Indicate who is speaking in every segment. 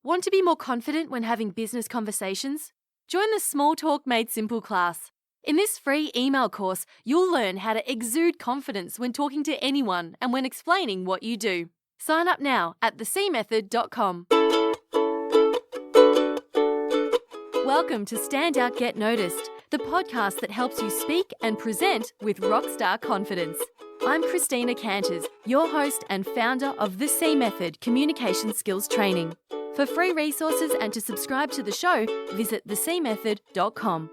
Speaker 1: Want to be more confident when having business conversations? Join the Small Talk Made Simple class. In this free email course, you'll learn how to exude confidence when talking to anyone and when explaining what you do. Sign up now at thecmethod.com. Welcome to Stand Out, Get Noticed, the podcast that helps you speak and present with rockstar confidence. I'm Christina Canters, your host and founder of the C Method Communication Skills Training. For free resources and to subscribe to the show, visit thecmethod.com.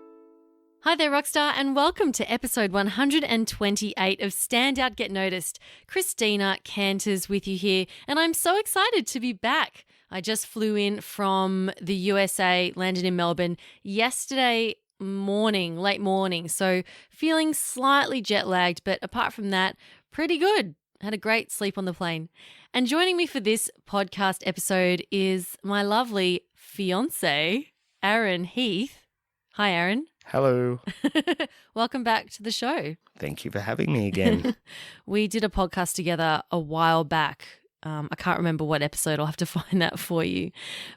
Speaker 1: Hi there, Rockstar, and welcome to episode 128 of Stand Out, Get Noticed. Christina Canters with you here, and I'm so excited to be back. I just flew in from the USA, landed in Melbourne yesterday morning, late morning, so feeling slightly jet lagged, but apart from that, pretty good. Had a great sleep on the plane. And joining me for this podcast episode is my lovely fiance, Aaron Heath. Hi, Aaron.
Speaker 2: Hello.
Speaker 1: Welcome back to the show.
Speaker 2: Thank you for having me again.
Speaker 1: We did a podcast together a while back. I can't remember what episode. I'll have to find that for you.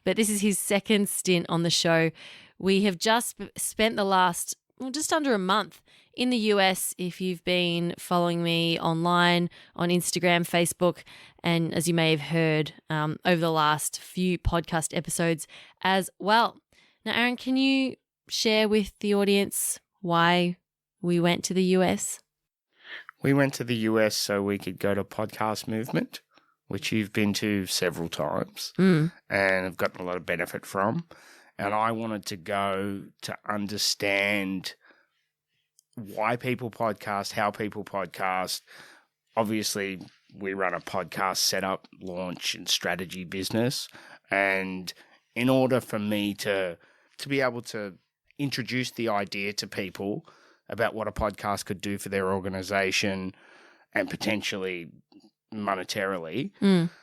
Speaker 1: But this is his second stint on the show. We have just spent the last, just under a month in the US. If you've been following me online, on Instagram, Facebook, and as you may have heard over the last few podcast episodes as well. Now, Aaron, can you share with the audience why we went to the US?
Speaker 2: We went to the US so we could go to Podcast Movement, which you've been to several times and have gotten a lot of benefit from. And I wanted to go to understand why people podcast, how people podcast. Obviously, we run a podcast setup, launch, and strategy business. And in order for me to be able to introduce the idea to people about what a podcast could do for their organization and potentially monetarily. And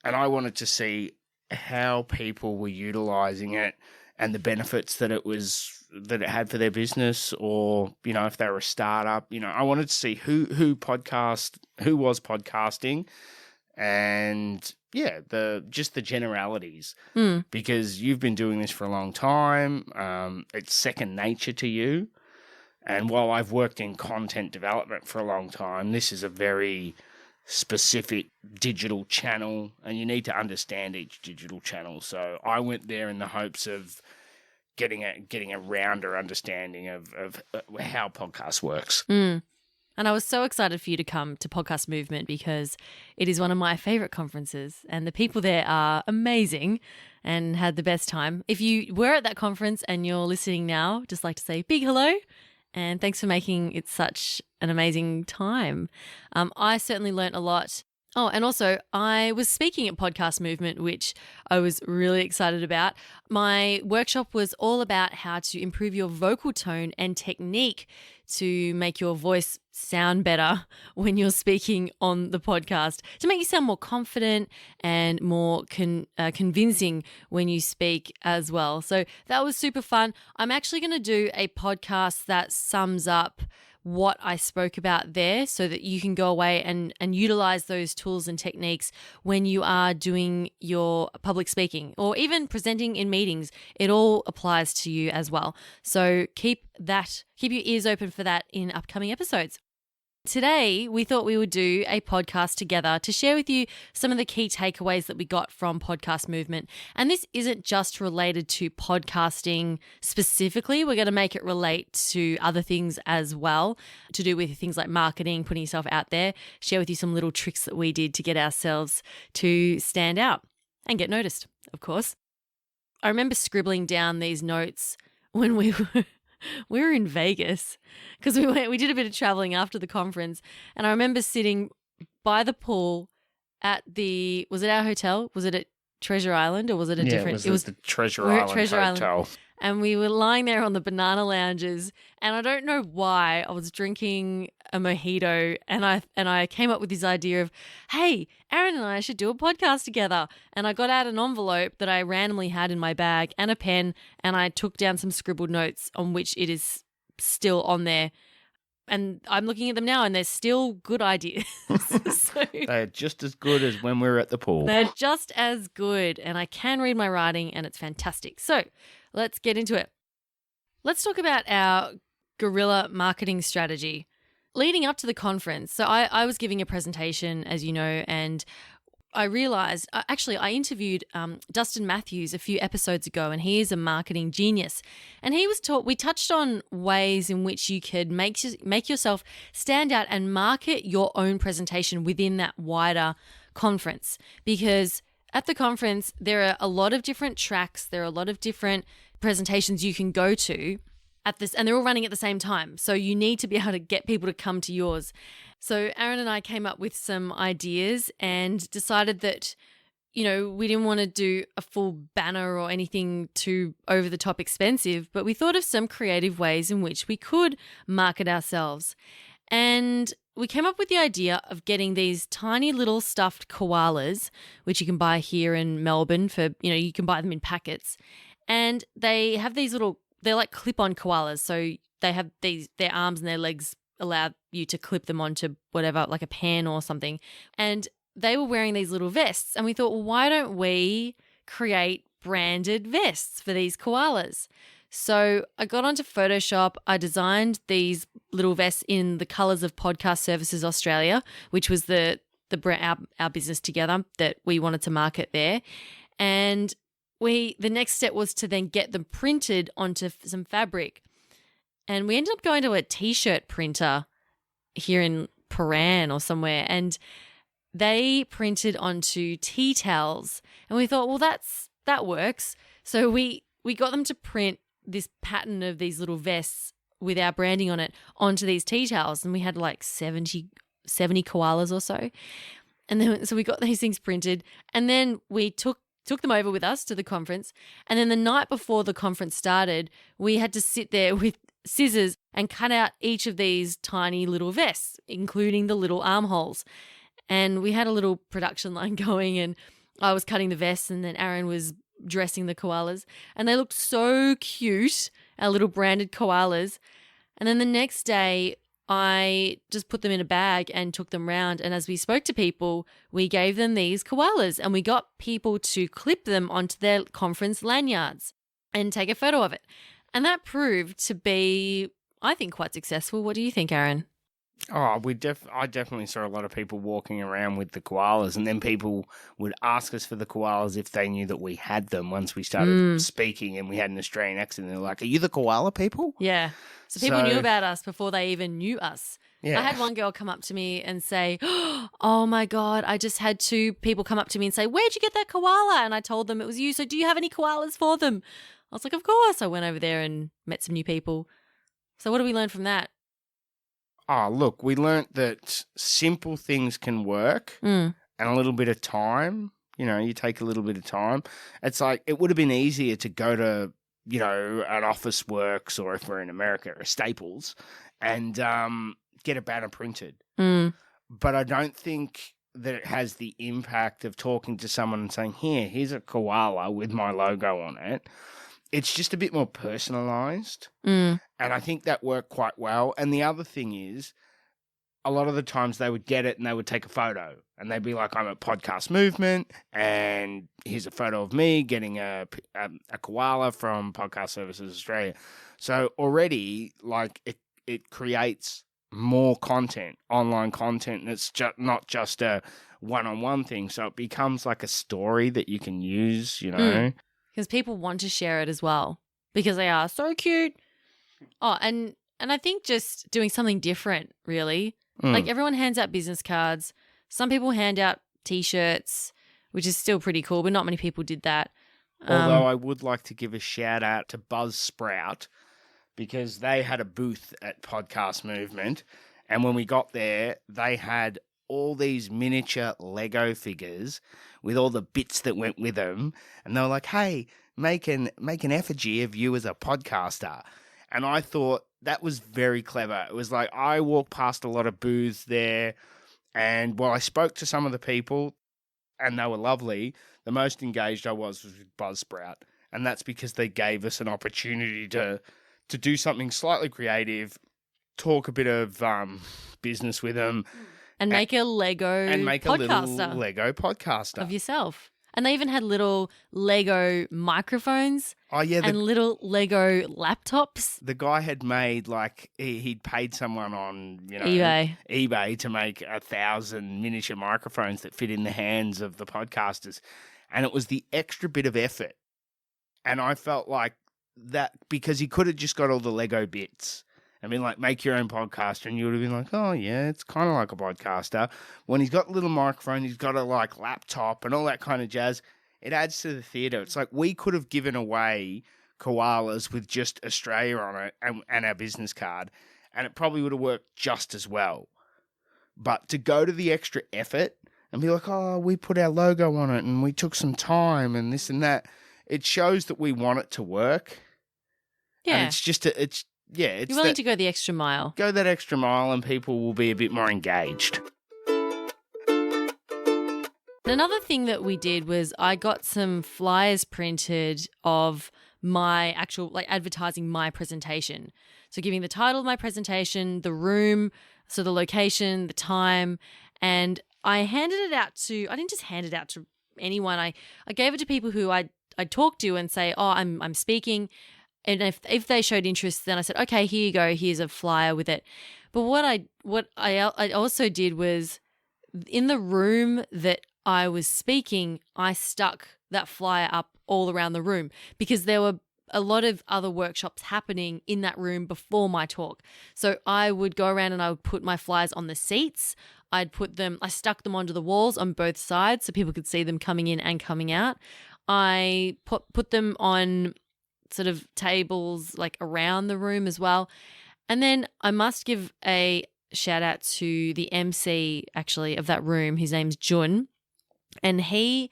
Speaker 2: I wanted to see how people were utilizing it and the benefits that it had for their business, or, you know, if they were a startup. You know, I wanted to see who was podcasting, and just the generalities, because you've been doing this for a long time. It's second nature to you. And while I've worked in content development for a long time, this is a very specific digital channel, and you need to understand each digital channel. So I went there in the hopes of getting a rounder understanding of how podcast works.
Speaker 1: And I was so excited for you to come to Podcast Movement because it is one of my favorite conferences, and the people there are amazing and had the best time. If you were at that conference and you're listening now, just like to say big hello. And thanks for making it such an amazing time. I certainly learnt a lot. Oh, and also I was speaking at Podcast Movement, which I was really excited about. My workshop was all about how to improve your vocal tone and technique to make your voice sound better when you're speaking on the podcast, to make you sound more confident and more convincing when you speak as well. So that was super fun. I'm actually going to do a podcast that sums up what I spoke about there so that you can go away and utilize those tools and techniques when you are doing your public speaking or even presenting in meetings. It all applies to you as well. So keep your ears open for that in upcoming episodes. Today, we thought we would do a podcast together to share with you some of the key takeaways that we got from Podcast Movement. And this isn't just related to podcasting specifically. We're going to make it relate to other things as well, to do with things like marketing, putting yourself out there, share with you some little tricks that we did to get ourselves to stand out and get noticed, of course. I remember scribbling down these notes when we were in Vegas because we did a bit of traveling after the conference, and I remember sitting by the pool at was it our hotel? Was it at Treasure Island or was it a different?
Speaker 2: It was the Treasure Island Hotel.
Speaker 1: Island. And we were lying there on the banana lounges, and I don't know why I was drinking a mojito, and I came up with this idea of, hey, Aaron and I should do a podcast together. And I got out an envelope that I randomly had in my bag and a pen, and I took down some scribbled notes on which it is still on there. And I'm looking at them now and they're still good ideas. So
Speaker 2: They're just as good as when we were at the pool.
Speaker 1: they're just as good. And I can read my writing and it's fantastic. So let's get into it. Let's talk about our guerrilla marketing strategy. Leading up to the conference, so I was giving a presentation, as you know, and I realized, I interviewed Dustin Matthews a few episodes ago, and he is a marketing genius. And we touched on ways in which you could make yourself stand out and market your own presentation within that wider conference. Because at the conference, there are a lot of different tracks, there are a lot of different presentations you can go to at this, and they're all running at the same time. So you need to be able to get people to come to yours. So Aaron and I came up with some ideas and decided that, we didn't want to do a full banner or anything too over the top expensive, but we thought of some creative ways in which we could market ourselves. And we came up with the idea of getting these tiny little stuffed koalas, which you can buy here in Melbourne for, you can buy them in packets. And they have they're like clip-on koalas. So they have their arms and their legs allow you to clip them onto whatever, like a pen or something. And they were wearing these little vests. And we thought, well, why don't we create branded vests for these koalas? So I got onto Photoshop. I designed these little vests in the colours of Podcast Services Australia, which was our business together that we wanted to market there. And the next step was to then get them printed onto some fabric. And we ended up going to a T-shirt printer here in Paran or somewhere, and they printed onto tea towels. And we thought, well, that works. So we got them to print this pattern of these little vests with our branding on it onto these tea towels. And we had like 70 koalas or so. And then so we got these things printed, and then we took them over with us to the conference. And then the night before the conference started, we had to sit there with scissors and cut out each of these tiny little vests, including the little armholes. And we had a little production line going, and I was cutting the vests and then Aaron was dressing the koalas. And they looked so cute, our little branded koalas. And then the next day, I just put them in a bag and took them round. And as we spoke to people, we gave them these koalas and we got people to clip them onto their conference lanyards and take a photo of it. And that proved to be, I think, quite successful. What do you think, Aaron?
Speaker 2: Oh, I definitely saw a lot of people walking around with the koalas, and then people would ask us for the koalas if they knew that we had them once we started speaking and we had an Australian accent. They're like, "Are you the koala people?"
Speaker 1: Yeah. So people knew about us before they even knew us.
Speaker 2: Yeah.
Speaker 1: I had one girl come up to me and say, "Oh my God, I just had two people come up to me and say, 'Where'd you get that koala?' And I told them it was you. So do you have any koalas for them?" I was like, "Of course." I went over there and met some new people. So what did we learn from that?
Speaker 2: Oh, look, we learnt that simple things can work and a little bit of time. You take a little bit of time. It's like it would have been easier to go to, an Office Works, or if we're in America, a Staples, and get a banner printed. But I don't think that it has the impact of talking to someone and saying, here's a koala with my logo on it. It's just a bit more personalised. And I think that worked quite well. And the other thing is, a lot of the times they would get it and they would take a photo. And they'd be like, "I'm at Podcast Movement, and here's a photo of me getting a koala from Podcast Services Australia." So already, like, it creates more content, online content. And it's not just a one-on-one thing. So it becomes like a story that you can use,
Speaker 1: Because people want to share it as well because they are so cute. Oh, and I think just doing something different, really. Like everyone hands out business cards. Some people hand out T-shirts, which is still pretty cool, but not many people did that.
Speaker 2: Although I would like to give a shout out to Buzzsprout, because they had a booth at Podcast Movement. And when we got there, they had all these miniature Lego figures with all the bits that went with them. And they were like, "Hey, make an effigy of you as a podcaster." And I thought that was very clever. It was like, I walked past a lot of booths there, and while I spoke to some of the people and they were lovely, the most engaged I was with Buzzsprout. And that's because they gave us an opportunity to do something slightly creative talk a bit of business with them
Speaker 1: And make a Lego
Speaker 2: and make a
Speaker 1: podcaster
Speaker 2: little Lego podcaster.
Speaker 1: of yourself. And they even had little Lego microphones
Speaker 2: Oh, yeah.
Speaker 1: and little Lego laptops.
Speaker 2: The guy had made, like, he'd paid someone on,
Speaker 1: eBay
Speaker 2: to make 1,000 miniature microphones that fit in the hands of the podcasters. And it was the extra bit of effort. And I felt like that, because he could have just got all the Lego bits. I mean, like, make your own podcaster, and you would have been like, oh, yeah, it's kind of like a podcaster. When he's got a little microphone, he's got a, like, laptop and all that kind of jazz, it adds to the theatre. It's like we could have given away koalas with just Australia on it and our business card, and it probably would have worked just as well. But to go to the extra effort and be like, oh, we put our logo on it and we took some time and this and that, it shows that we want it to work.
Speaker 1: Yeah.
Speaker 2: And it's just, you're
Speaker 1: willing to go the extra mile.
Speaker 2: Go that extra mile and people will be a bit more engaged.
Speaker 1: Another thing that we did was I got some flyers printed of my actual, like, advertising my presentation. So giving the title of my presentation, the room, so the location, the time, and I handed it out to, I didn't just hand it out to anyone. I gave it to people who I'd talk to and say, oh, I'm speaking. And if they showed interest, then I said, okay, here you go. Here's a flyer with it. But what I also did was, in the room that I was speaking, I stuck that flyer up all around the room because there were a lot of other workshops happening in that room before my talk. So I would go around and I would put my flyers on the seats. I stuck them onto the walls on both sides so people could see them coming in and coming out. I put them on sort of tables like around the room as well. And then I must give a shout out to the MC actually of that room. His name's Jun. And he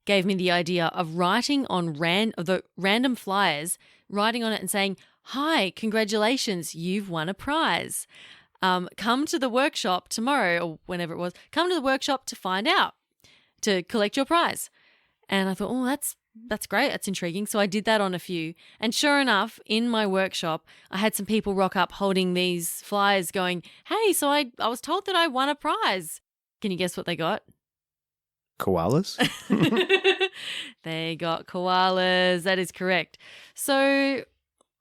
Speaker 1: gave me the idea of writing on the random flyers, writing on it and saying, hi, congratulations, you've won a prize. Come to the workshop tomorrow or whenever it was. Come to the workshop to find out, to collect your prize. And I thought, oh, that's great. That's intriguing. So I did that on a few. And sure enough, in my workshop, I had some people rock up holding these flyers going, hey, so I was told that I won a prize. Can you guess what they got?
Speaker 2: Koalas?
Speaker 1: They got koalas. That is correct. So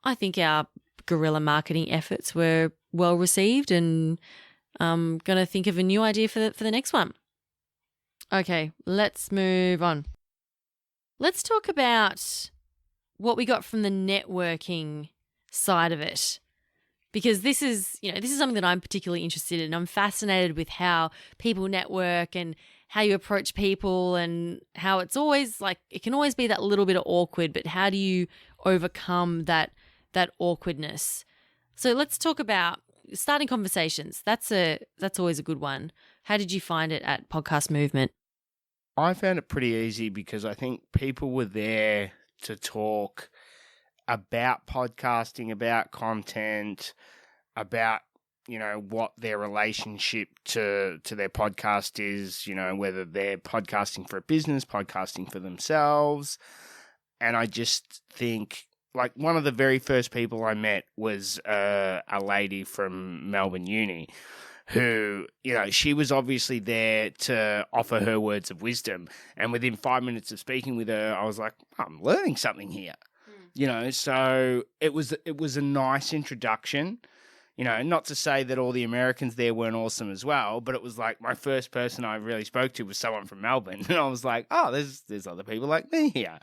Speaker 1: I think our guerrilla marketing efforts were well received, and I'm going to think of a new idea for the next one. Okay, let's move on. Let's talk about what we got from the networking side of it, because this is something that I'm particularly interested in. I'm fascinated with how people network and how you approach people, and how it's always like, it can always be that little bit of awkward, but how do you overcome that awkwardness? So let's talk about starting conversations. That's always a good one. How did you find it at Podcast Movement?
Speaker 2: I found it pretty easy because I think people were there to talk about podcasting, about content, about, what their relationship to their podcast is, whether they're podcasting for a business, podcasting for themselves. And I just think, like, one of the very first people I met was a lady from Melbourne Uni who, she was obviously there to offer her words of wisdom. And within 5 minutes of speaking with her, I was like, I'm learning something here. So it was a nice introduction. Not to say that all the Americans there weren't awesome as well, but it was like my first person I really spoke to was someone from Melbourne. And I was like, oh, there's other people like me here.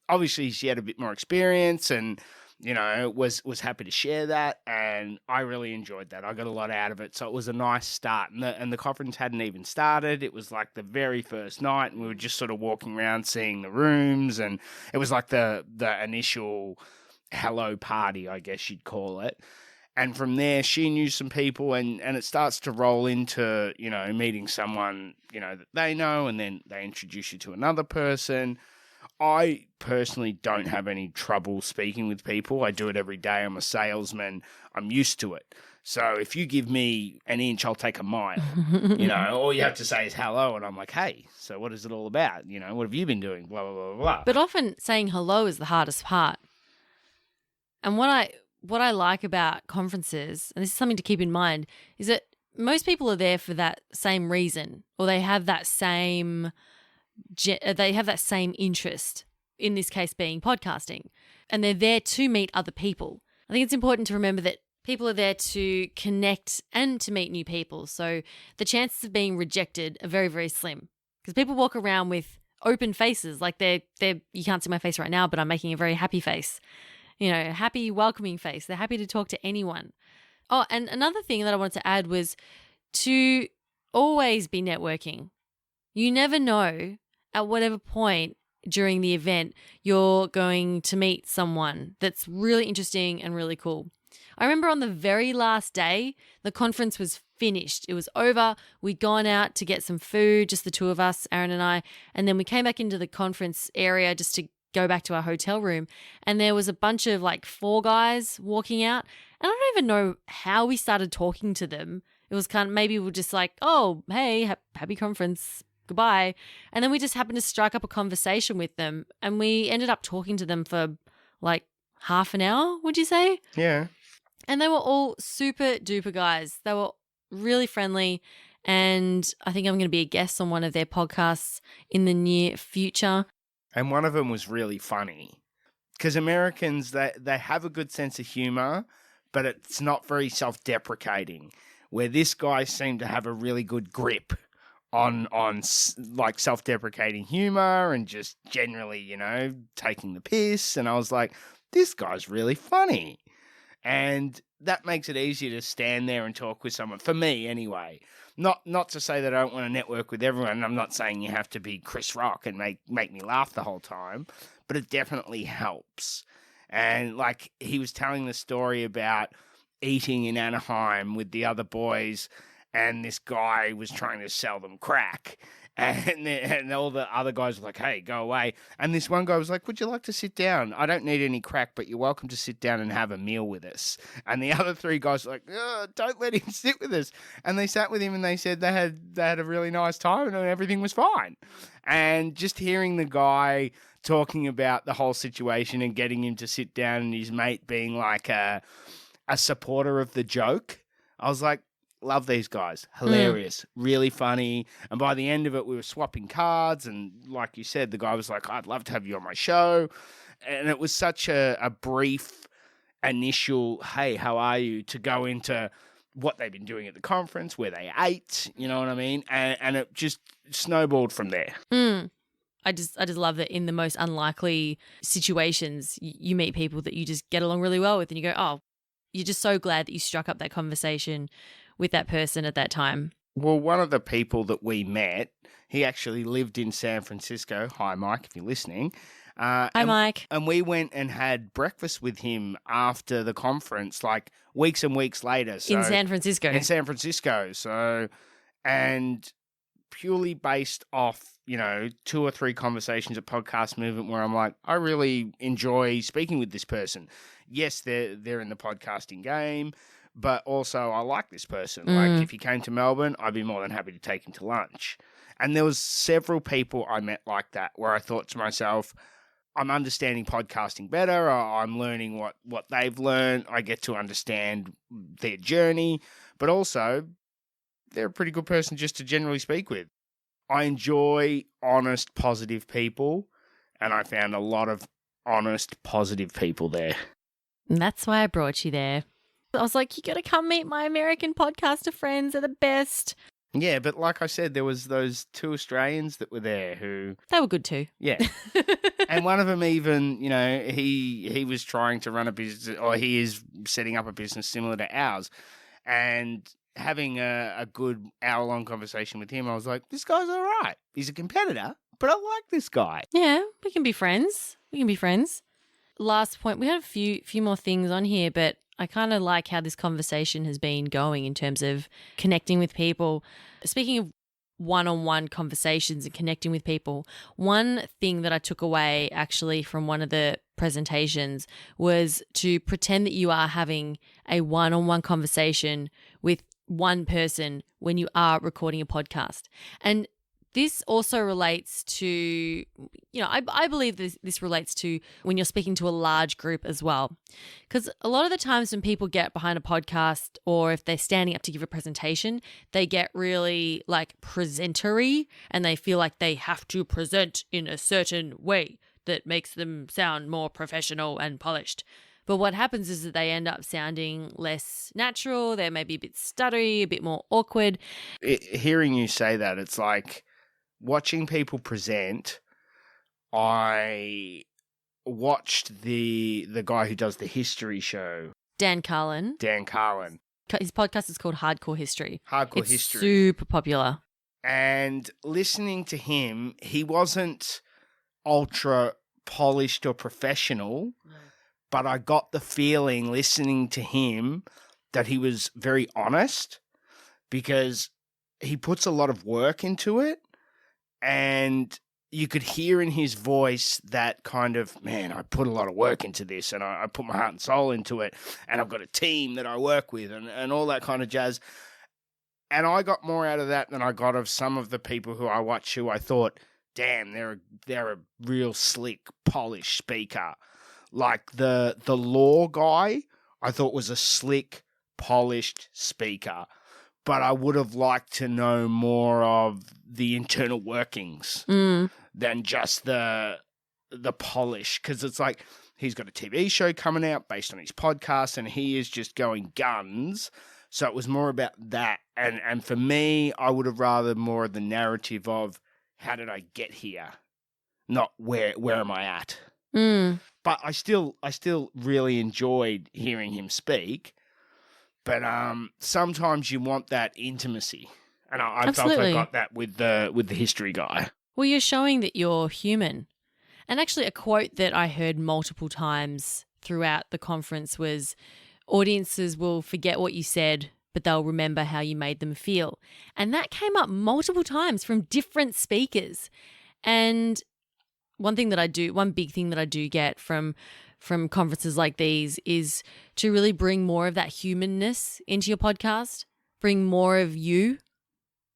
Speaker 2: Obviously, she had a bit more experience and, was happy to share that. And I really enjoyed that. I got a lot out of it. So it was a nice start. And the conference hadn't even started. It was like the very first night, and we were just sort of walking around seeing the rooms. And it was like the initial hello party, I guess you'd call it. And from there, she knew some people, and it starts to roll into, meeting someone, that they know, and then they introduce you to another person. I personally don't have any trouble speaking with people. I do it every day. I'm a salesman. I'm used to it. So if you give me an inch, I'll take a mile. All you have to say is hello, and I'm like, hey, so what is it all about? What have you been doing? Blah, blah, blah, blah.
Speaker 1: But often saying hello is the hardest part. And what what I like about conferences, and this is something to keep in mind, is that most people are there for that same reason, or they have that same interest, in this case being podcasting, and they're there to meet other people. I think it's important to remember that people are there to connect and to meet new people. So the chances of being rejected are very, very slim, because people walk around with open faces, like they're you can't see my face right now, but I'm making a very happy face, happy, welcoming face. They're happy to talk to anyone. Oh, and another thing that I wanted to add was to always be networking. You never know at whatever point during the event you're going to meet someone that's really interesting and really cool. I remember on the very last day, the conference was finished. It was over. We'd gone out to get some food, just the two of us, Aaron and I, and then we came back into the conference area just to go back to our hotel room, and there was a bunch of 4 guys walking out, and I don't even know how we started talking to them. It was kind of, maybe we're just like, oh, hey, happy conference, goodbye. And then we just happened to strike up a conversation with them, and we ended up talking to them for half an hour, would you say?
Speaker 2: Yeah.
Speaker 1: And they were all super duper guys. They were really friendly, and I think I'm going to be a guest on one of their podcasts in the near future.
Speaker 2: And one of them was really funny, because Americans, they have a good sense of humor, but it's not very self-deprecating, where this guy seemed to have a really good grip on self-deprecating humor and just generally, taking the piss. And I was like, this guy's really funny. And that makes it easier to stand there and talk with someone, for me anyway. Not to say that I don't want to network with everyone. I'm not saying you have to be Chris Rock and make me laugh the whole time, but it definitely helps. And he was telling the story about eating in Anaheim with the other boys, and this guy was trying to sell them crack. And all the other guys were like, hey, go away. And this one guy was like, would you like to sit down? I don't need any crack, but you're welcome to sit down and have a meal with us. And the other 3 guys were like, don't let him sit with us. And they sat with him, and they said they had a really nice time and everything was fine. And just hearing the guy talking about the whole situation and getting him to sit down, and his mate being like a supporter of the joke, I was like, love these guys. Hilarious. Really funny. And by the end of it, we were swapping cards. And like you said, the guy was like, I'd love to have you on my show. And it was such a brief initial, hey, how are you, to go into what they've been doing at the conference, where they ate, you know what I mean? And it just snowballed from there.
Speaker 1: I just love that in the most unlikely situations, you meet people that you just get along really well with, and you go, oh, you're just so glad that you struck up that conversation with that person at that time.
Speaker 2: Well, one of the people that we met, he actually lived in San Francisco. Hi, Mike, if you're listening.
Speaker 1: Hi, Mike.
Speaker 2: And we went and had breakfast with him after the conference, weeks and weeks later. So,
Speaker 1: in San Francisco.
Speaker 2: In San Francisco. So, and purely based off, 2 or 3 conversations at Podcast Movement where I'm like, I really enjoy speaking with this person. Yes, they're in the podcasting game, but also I like this person. If he came to Melbourne, I'd be more than happy to take him to lunch. And there was several people I met like that where I thought to myself, I'm understanding podcasting better, or I'm learning what they've learned. I get to understand their journey, but also they're a pretty good person just to generally speak with. I enjoy honest, positive people, and I found a lot of honest, positive people there.
Speaker 1: And that's why I brought you there. I was like, you got to come meet my American podcaster friends. They're the best.
Speaker 2: Yeah, but like I said, there was those 2 Australians that were there who...
Speaker 1: They were good too.
Speaker 2: Yeah. And one of them even, he was trying to run a business, or he is setting up a business similar to ours. And having a good hour-long conversation with him, I was like, this guy's all right. He's a competitor, but I like this guy.
Speaker 1: Yeah, we can be friends. Last point, we had a few more things on here, but I kind of like how this conversation has been going in terms of connecting with people. Speaking of one-on-one conversations and connecting with people, one thing that I took away actually from one of the presentations was to pretend that you are having a one-on-one conversation with one person when you are recording a podcast. And this also relates to, I believe this relates to when you're speaking to a large group as well. Because a lot of the times when people get behind a podcast or if they're standing up to give a presentation, they get really like presentery and they feel like they have to present in a certain way that makes them sound more professional and polished. But what happens is that they end up sounding less natural. They're maybe a bit stuttery, a bit more awkward.
Speaker 2: Hearing you say that, it's like watching people present. I watched the guy who does the history show,
Speaker 1: Dan Carlin. His podcast is called Hardcore History.
Speaker 2: History.
Speaker 1: Super popular.
Speaker 2: And listening to him, he wasn't ultra polished or professional. No. But I got the feeling listening to him that he was very honest because he puts a lot of work into it. And you could hear in his voice that kind of, man, I put a lot of work into this and I put my heart and soul into it. And I've got a team that I work with and all that kind of jazz. And I got more out of that than I got of some of the people who I watch who I thought, damn, they're a real slick, polished speaker. Like the law guy, I thought was a slick, polished speaker. But I would have liked to know more of the internal workings than just the polish. Because it's like he's got a TV show coming out based on his podcast and he is just going guns. So it was more about that. And for me, I would have rather more of the narrative of how did I get here? Not where am I at? But I still really enjoyed hearing him speak. But sometimes you want that intimacy, and I felt I got that with the history guy.
Speaker 1: Well, you're showing that you're human. And actually, a quote that I heard multiple times throughout the conference was, "Audiences will forget what you said, but they'll remember how you made them feel." And that came up multiple times from different speakers. And one big thing that I do get from conferences like these is to really bring more of that humanness into your podcast, bring more of you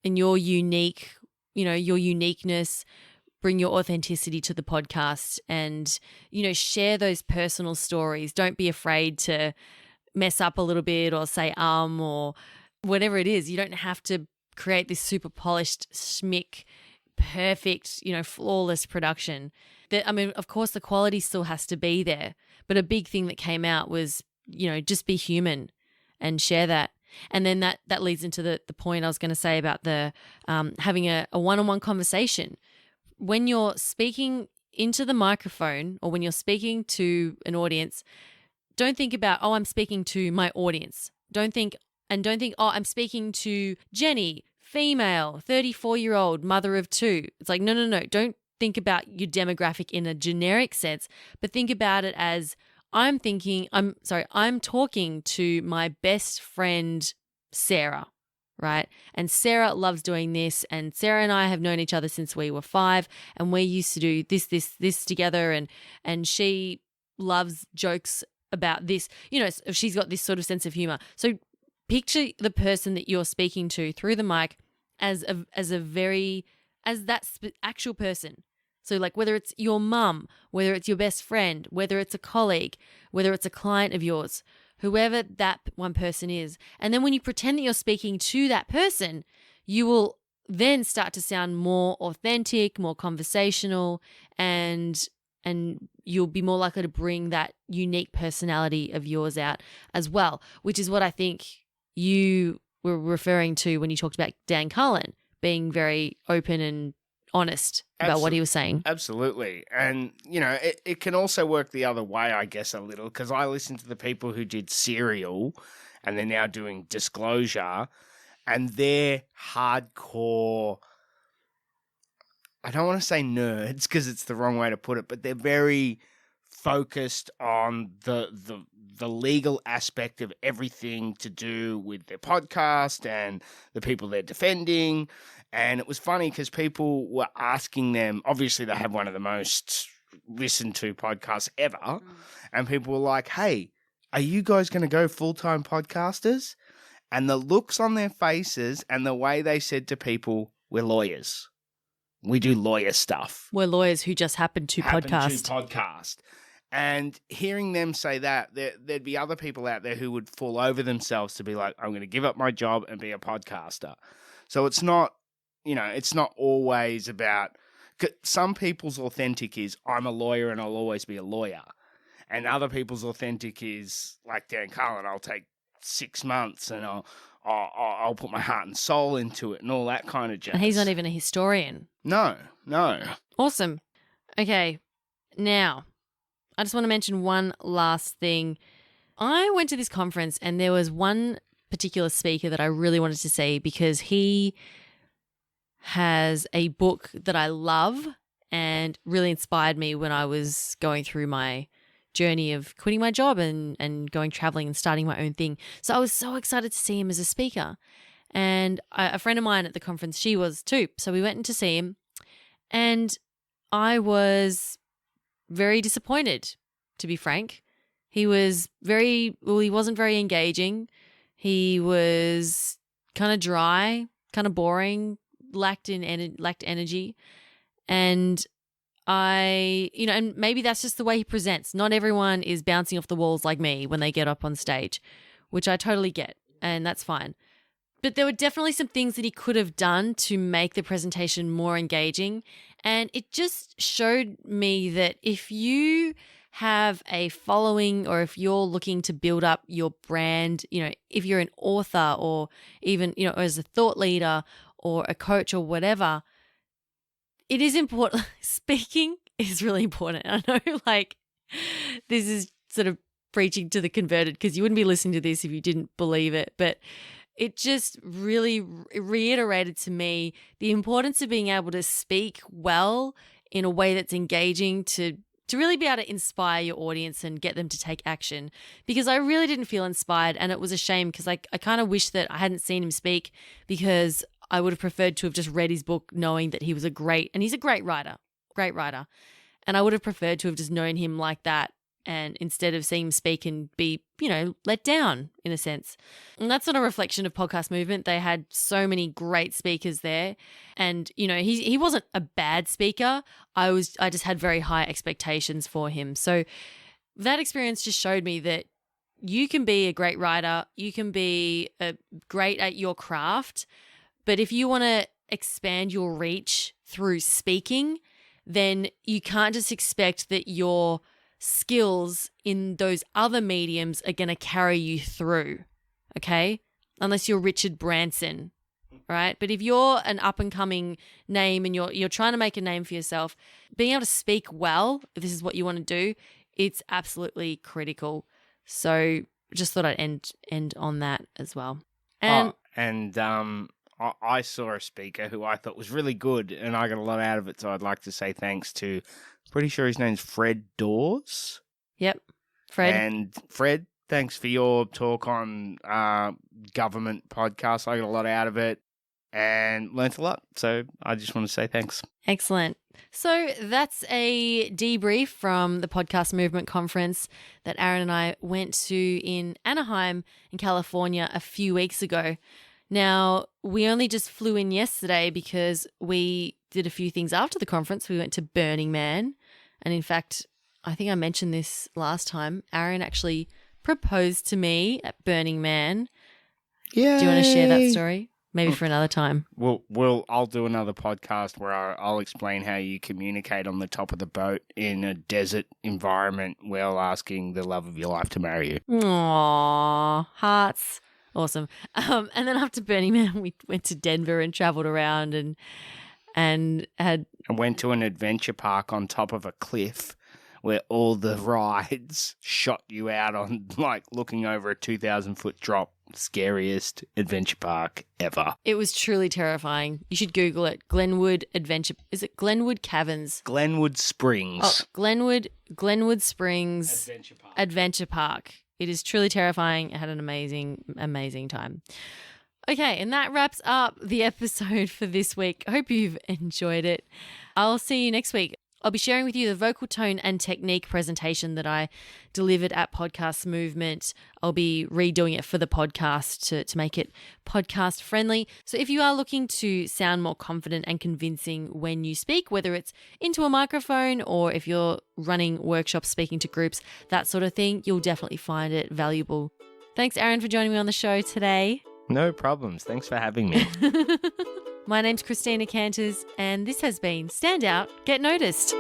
Speaker 1: and your uniqueness, bring your authenticity to the podcast and, share those personal stories. Don't be afraid to mess up a little bit or say or whatever it is. You don't have to create this super polished schmick, perfect, flawless production. Of course, the quality still has to be there, but a big thing that came out was, just be human and share that. And then that leads into the point I was going to say about the having a one-on-one conversation. When you're speaking into the microphone or when you're speaking to an audience, don't think about, I'm speaking to my audience. Don't think, I'm speaking to Jenny, female, 34-year-old, mother of two. It's like, no. Don't think about your demographic in a generic sense, but think about it as I'm talking to my best friend, Sarah, right? And Sarah loves doing this, and Sarah and I have known each other since we were 5, and we used to do this together, and she loves jokes about this. She's got this sort of sense of humor. So picture the person that you're speaking to through the mic as that actual person. So like whether it's your mum, whether it's your best friend, whether it's a colleague, whether it's a client of yours, whoever that one person is. And then when you pretend that you're speaking to that person, you will then start to sound more authentic, more conversational, and you'll be more likely to bring that unique personality of yours out as well, which is what I think you were referring to when you talked about Dan Carlin being very open and honest about what he was saying.
Speaker 2: Absolutely. And, it can also work the other way, I guess, a little, because I listened to the people who did Serial and they're now doing Disclosure, and they're hardcore, I don't want to say nerds because it's the wrong way to put it, but they're very focused on the legal aspect of everything to do with their podcast and the people they're defending. And it was funny because people were asking them, obviously they have one of the most listened to podcasts ever, and people were like, hey, are you guys going to go full-time podcasters? And the looks on their faces and the way they said to people, we're lawyers. We do lawyer stuff.
Speaker 1: We're lawyers who just happen to podcast.
Speaker 2: And hearing them say that, there'd be other people out there who would fall over themselves to be like, I'm going to give up my job and be a podcaster. So it's not, it's not always about, some people's authentic is, I'm a lawyer and I'll always be a lawyer. And other people's authentic is, like Dan Carlin, I'll take 6 months and I'll put my heart and soul into it and all that kind of jazz.
Speaker 1: And he's not even a historian.
Speaker 2: No.
Speaker 1: Awesome. Okay, now, I just want to mention one last thing. I went to this conference and there was one particular speaker that I really wanted to see because he has a book that I love and really inspired me when I was going through my journey of quitting my job and going traveling and starting my own thing. So I was so excited to see him as a speaker. And a friend of mine at the conference, she was too. So we went in to see him and I was very disappointed, to be frank. He wasn't very engaging. He was kind of dry, kind of boring, lacked energy. And and maybe that's just the way he presents. Not everyone is bouncing off the walls like me when they get up on stage, which I totally get, and that's fine. But there were definitely some things that he could have done to make the presentation more engaging. And it just showed me that if you have a following or if you're looking to build up your brand, if you're an author or even, as a thought leader or a coach or whatever, it is important. Speaking is really important. I know this is sort of preaching to the converted because you wouldn't be listening to this if you didn't believe it. But it just really reiterated to me the importance of being able to speak well in a way that's engaging to really be able to inspire your audience and get them to take action, because I really didn't feel inspired, and it was a shame because I kind of wish that I hadn't seen him speak, because I would have preferred to have just read his book knowing that he was he's a great writer, and I would have preferred to have just known him like that, and instead of seeing him speak and be, let down in a sense. And that's not a reflection of Podcast Movement. They had so many great speakers there, and, he wasn't a bad speaker. I just had very high expectations for him. So that experience just showed me that you can be a great writer, you can be great at your craft, but if you want to expand your reach through speaking, then you can't just expect that your skills in those other mediums are going to carry you through, okay? Unless you're Richard Branson, right? But if you're an up-and-coming name and you're trying to make a name for yourself, being able to speak well, if this is what you want to do, it's absolutely critical. So just thought I'd end on that as well. And
Speaker 2: I saw a speaker who I thought was really good, and I got a lot out of it, so I'd like to say thanks to, pretty sure his name's Fred Dawes.
Speaker 1: Yep, Fred.
Speaker 2: And Fred, thanks for your talk on government podcast. I got a lot out of it and learnt a lot, so I just want to say thanks.
Speaker 1: Excellent. So that's a debrief from the Podcast Movement Conference that Aaron and I went to in Anaheim in California a few weeks ago. Now, we only just flew in yesterday because we did a few things after the conference. We went to Burning Man. And in fact, I think I mentioned this last time. Aaron actually proposed to me at Burning Man.
Speaker 2: Yeah.
Speaker 1: Do you want to share that story? Maybe for another time.
Speaker 2: I'll do another podcast where I'll explain how you communicate on the top of the boat in a desert environment while asking the love of your life to marry you.
Speaker 1: Aww, hearts. Awesome. And then after Burning Man, we went to Denver and traveled around and
Speaker 2: went to an adventure park on top of a cliff where all the rides shot you out on, looking over a 2,000-foot drop. Scariest adventure park ever.
Speaker 1: It was truly terrifying. You should Google it. Glenwood Adventure. Is it Glenwood Caverns?
Speaker 2: Glenwood Springs.
Speaker 1: Oh, Glenwood Springs Adventure Park. It is truly terrifying. I had an amazing time. Okay, and that wraps up the episode for this week. I hope you've enjoyed it. I'll see you next week. I'll be sharing with you the vocal tone and technique presentation that I delivered at Podcast Movement. I'll be redoing it for the podcast to make it podcast friendly. So if you are looking to sound more confident and convincing when you speak, whether it's into a microphone or if you're running workshops, speaking to groups, that sort of thing, you'll definitely find it valuable. Thanks, Aaron, for joining me on the show today.
Speaker 2: No problems. Thanks for having me.
Speaker 1: My name's Christina Canters, and this has been Stand Out, Get Noticed.